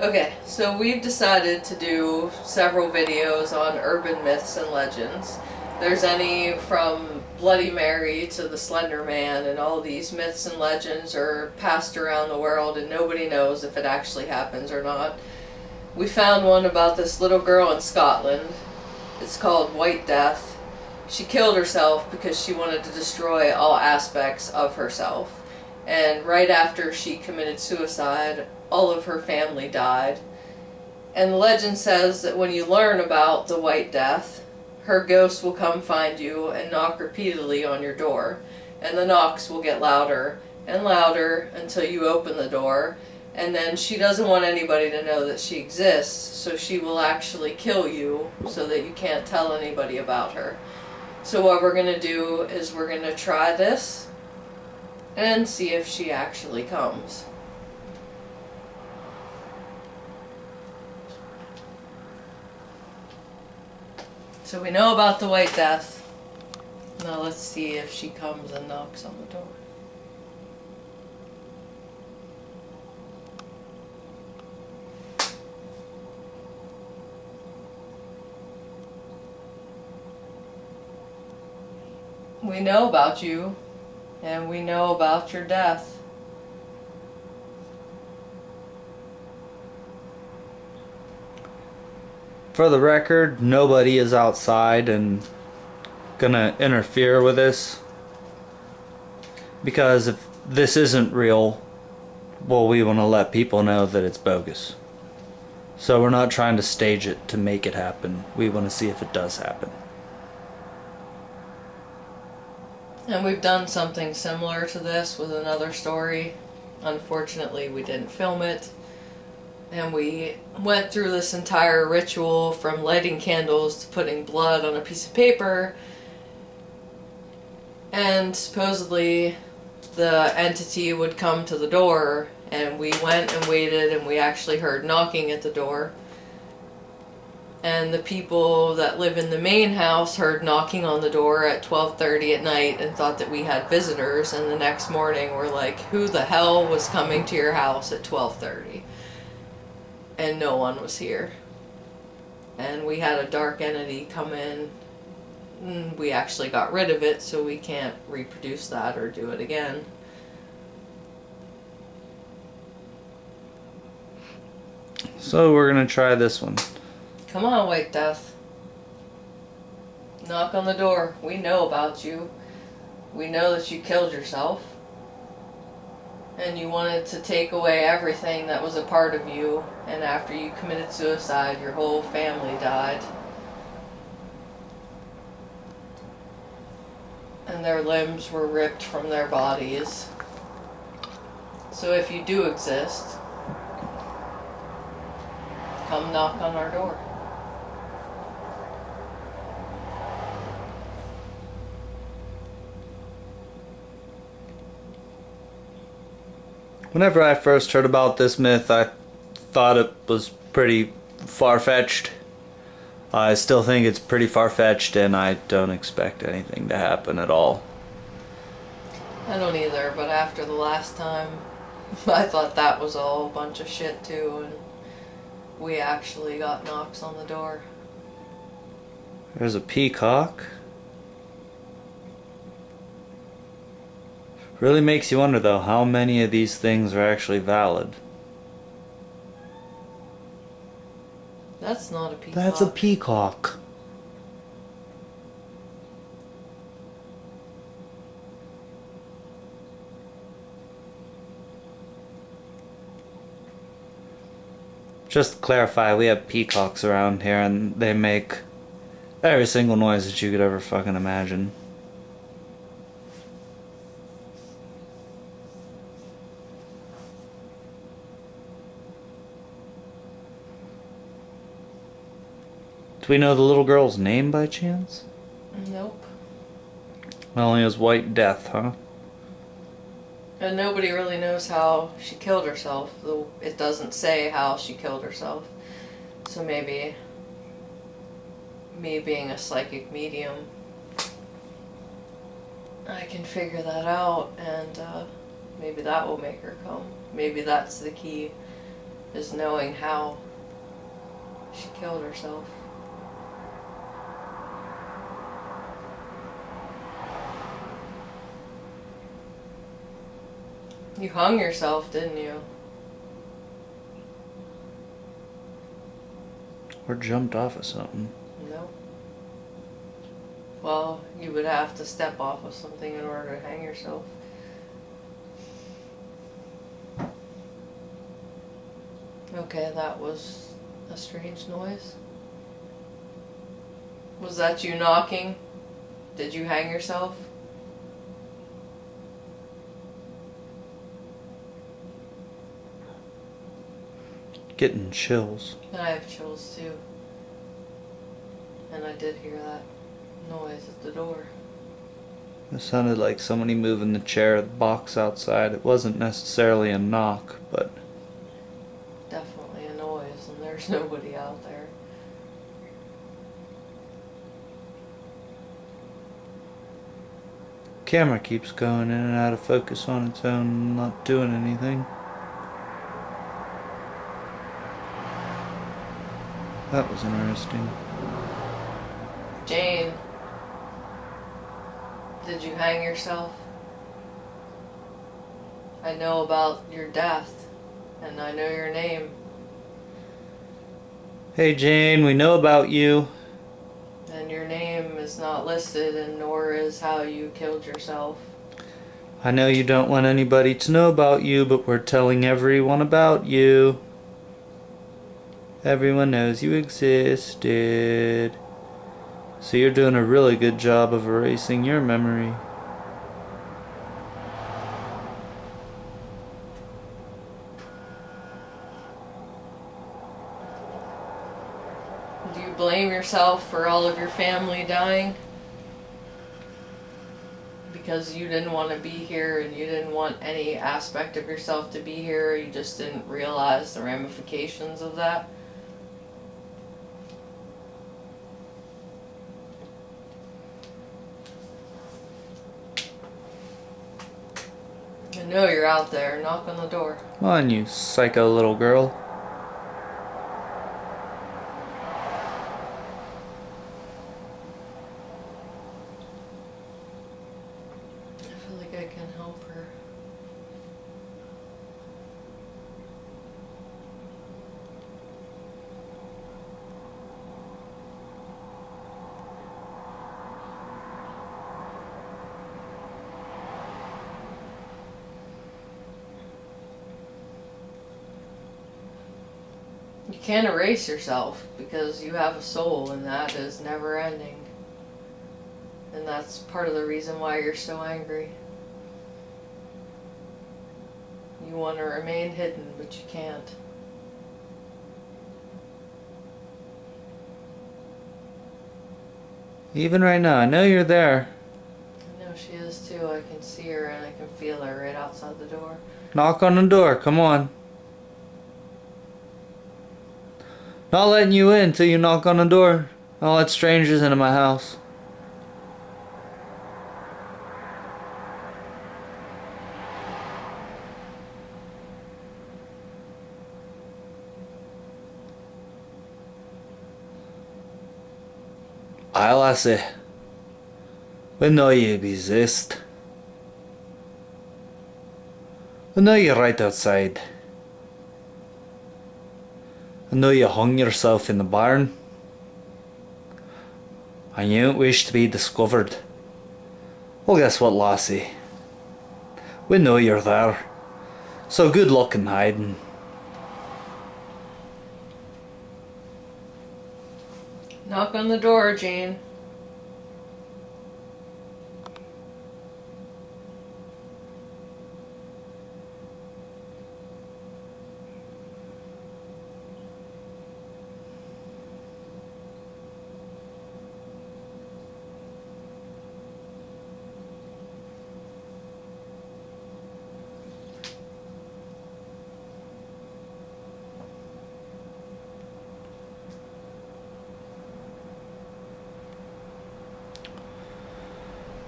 Okay, so we've decided to do several videos on urban myths and legends. There's any from Bloody Mary to the Slender Man, and all these myths and legends are passed around the world and nobody knows if it actually happens or not. We found one about this little girl in Scotland. It's called White Death. She killed herself because she wanted to destroy all aspects of herself. And right after she committed suicide, all of her family died. And the legend says that when you learn about the White Death, her ghost will come find you and knock repeatedly on your door. And the knocks will get louder and louder until you open the door. And then she doesn't want anybody to know that she exists, so she will actually kill you so that you can't tell anybody about her. So what we're going to do is we're going to try this and see if she actually comes. So we know about the White Death. Now let's see if she comes and knocks on the door. We know about you, and we know about your death. For the record, nobody is outside and gonna interfere with this. Because if this isn't real, well, we want to let people know that it's bogus. So we're not trying to stage it to make it happen. We want to see if it does happen. And we've done something similar to this with another story. Unfortunately, we didn't film it. And we went through this entire ritual from lighting candles to putting blood on a piece of paper. And supposedly the entity would come to the door, and we went and waited, and we actually heard knocking at the door. And the people that live in the main house heard knocking on the door at 12:30 at night and thought that we had visitors, and the next morning were like, who the hell was coming to your house at 12:30? And no one was here. And we had a dark entity come in. And we actually got rid of it, so we can't reproduce that or do it again. So we're gonna try this one. Come on, White Death. Knock on the door. We know about you. We know that you killed yourself. And you wanted to take away everything that was a part of you. And after you committed suicide, your whole family died. And their limbs were ripped from their bodies. So if you do exist, come knock on our door. Whenever I first heard about this myth, I thought it was pretty far-fetched. I still think it's pretty far-fetched, and I don't expect anything to happen at all. I don't either, but after the last time, I thought that was all a bunch of shit too, and we actually got knocks on the door. There's a peacock. Really makes you wonder, though, how many of these things are actually valid. That's not a peacock. That's a peacock. Just to clarify, we have peacocks around here, and they make every single noise that you could ever fucking imagine. Do we know the little girl's name by chance? Nope. Only as White Death, huh? And nobody really knows how she killed herself, though it doesn't say how she killed herself. So maybe me being a psychic medium, I can figure that out, and maybe that will make her come. Maybe that's the key is knowing how she killed herself. You hung yourself, didn't you? Or jumped off of something. No. Well, you would have to step off of something in order to hang yourself. Okay, that was a strange noise. Was that you knocking? Did you hang yourself? Getting chills. I have chills too. And I did hear that noise at the door. It sounded like somebody moving the chair, the box outside. It wasn't necessarily a knock, but Definitely a noise, and there's nobody out there. camera keeps going in and out of focus on its own, not doing anything. That was interesting. Jane, did you hang yourself? I know about your death, and I know your name. Hey Jane, we know about you. And your name is not listed, and nor is how you killed yourself. I know you don't want anybody to know about you, but we're telling everyone about you. Everyone knows you existed. So you're doing a really good job of erasing your memory. Do you blame yourself for all of your family dying? Because you didn't want to be here and you didn't want any aspect of yourself to be here, you just didn't realize the ramifications of that? I know you're out there. Knock on the door. Come on, you psycho little girl. I feel like I can help her. You can't erase yourself because you have a soul, and that is never ending. And that's part of the reason why you're so angry. You want to remain hidden, but you can't. Even right now, I know you're there. I know she is too. I can see her and I can feel her right outside the door. Knock on the door, come on. Not letting you in till you knock on the door. I'll let strangers into my house. I'll lassie. We know you exist. We know you're right outside. I know you hung yourself in the barn. And you don't wish to be discovered. Well, guess what, lassie? We know you're there. So good luck in hiding. Knock on the door, Jane.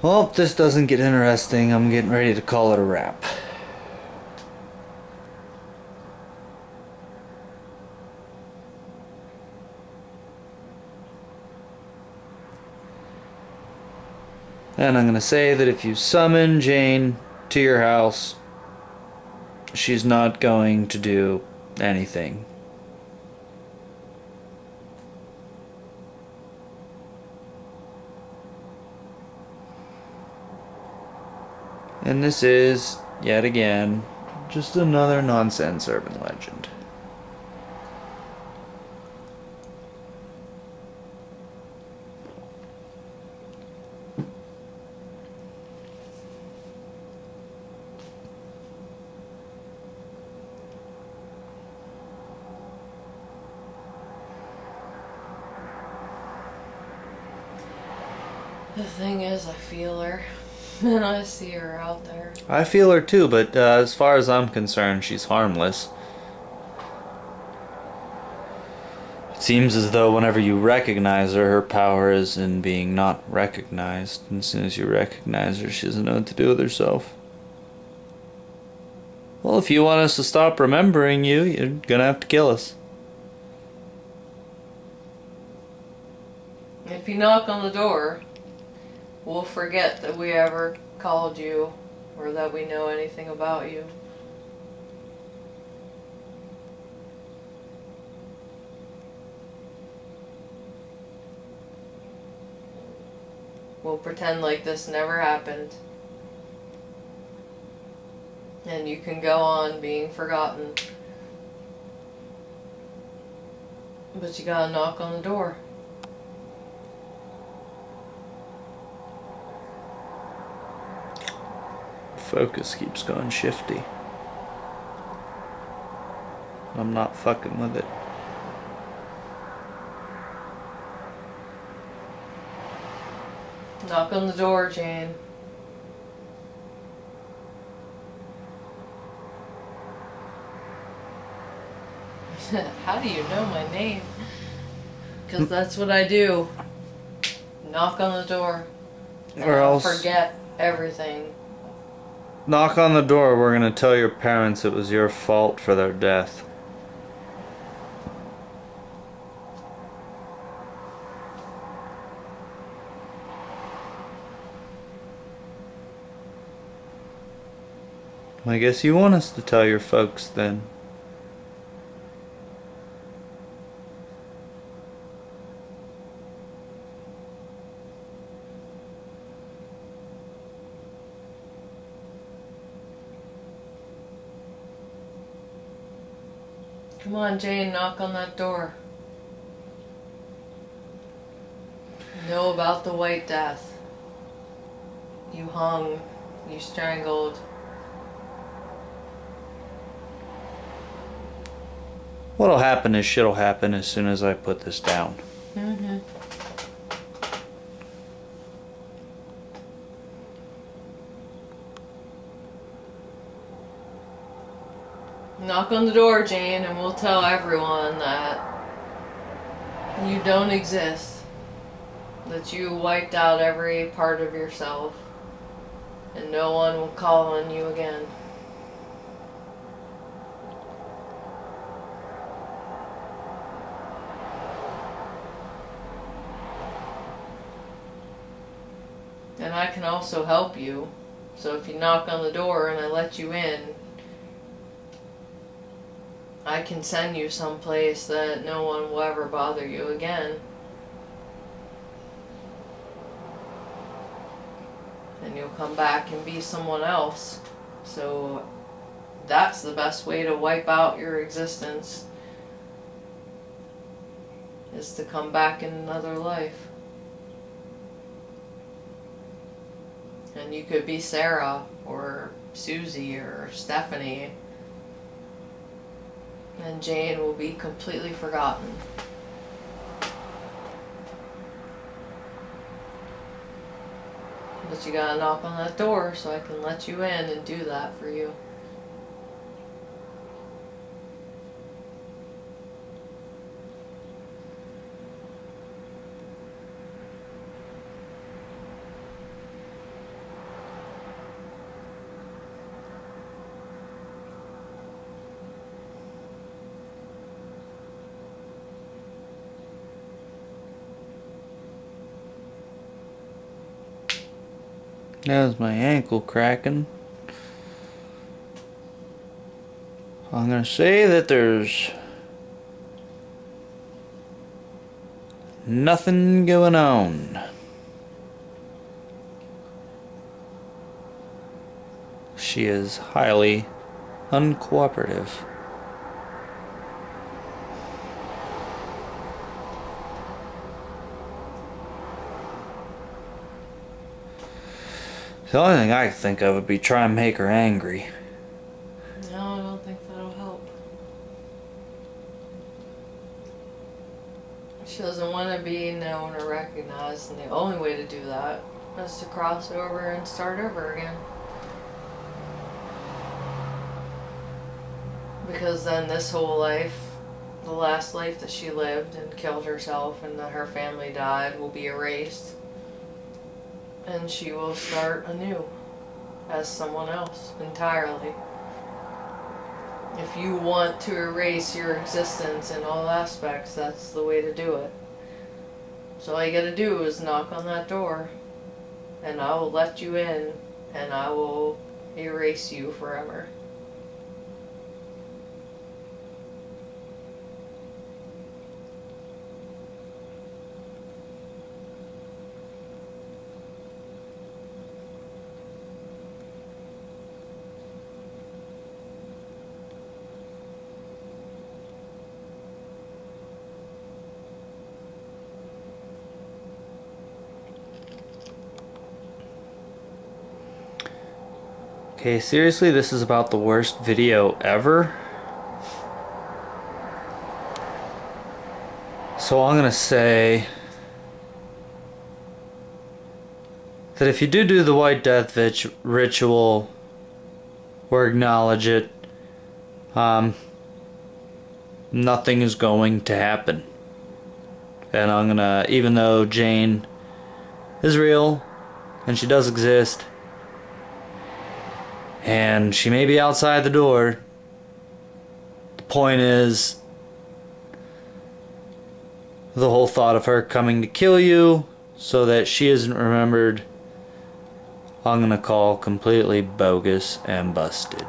Well, if this doesn't get interesting, I'm getting ready to call it a wrap. And I'm going to say that if you summon Jane to your house, she's not going to do anything. And this is, yet again, just another nonsense urban legend. The thing is, I feel her. And I see her out there. I feel her too, but as far as I'm concerned, she's harmless. It seems as though whenever you recognize her, her power is in being not recognized. And as soon as you recognize her, she doesn't know what to do with herself. Well, if you want us to stop remembering you, you're gonna have to kill us. If you knock on the door, we'll forget that we ever called you or that we know anything about you. We'll pretend like this never happened. And you can go on being forgotten. But you gotta knock on the door. Focus keeps going shifty. I'm not fucking with it. Knock on the door, Jane. How do you know my name? Because that's what I do. Knock on the door. Or else forget everything. knock on the door, we're gonna tell your parents it was your fault for their death. I guess you want us to tell your folks then. Come on, Jane, knock on that door. You know about the White Death. You hung, you strangled. What'll happen is shit'll happen as soon as I put this down. Mm-hmm. Knock on the door, Jane, and we'll tell everyone that you don't exist. That you wiped out every part of yourself. And no one will call on you again. And I can also help you. So if you knock on the door and I let you in, I can send you someplace that no one will ever bother you again. And you'll come back and be someone else. So that's the best way to wipe out your existence, is to come back in another life. And you could be Sarah or Susie or Stephanie. And Jane will be completely forgotten. But you gotta knock on that door so I can let you in and do that for you. There's my ankle cracking. I'm gonna say that there's nothing going on. She is highly uncooperative. The only thing I could think of would be try and make her angry. No, I don't think that'll help. She doesn't want to be known or recognized, and the only way to do that is to cross over and start over again. Because then this whole life, the last life that she lived and killed herself and that her family died, will be erased. And she will start anew as someone else entirely. If you want to erase your existence in all aspects, that's the way to do it. So all you gotta do is knock on that door, and I will let you in, and I will erase you forever. Okay, seriously, this is about the worst video ever. So I'm gonna say that if you do the White Death ritual or acknowledge it, nothing is going to happen. And I'm gonna, even though Jane is real and she does exist, and she may be outside the door, the point is the whole thought of her coming to kill you so that she isn't remembered, I'm gonna call completely bogus and busted.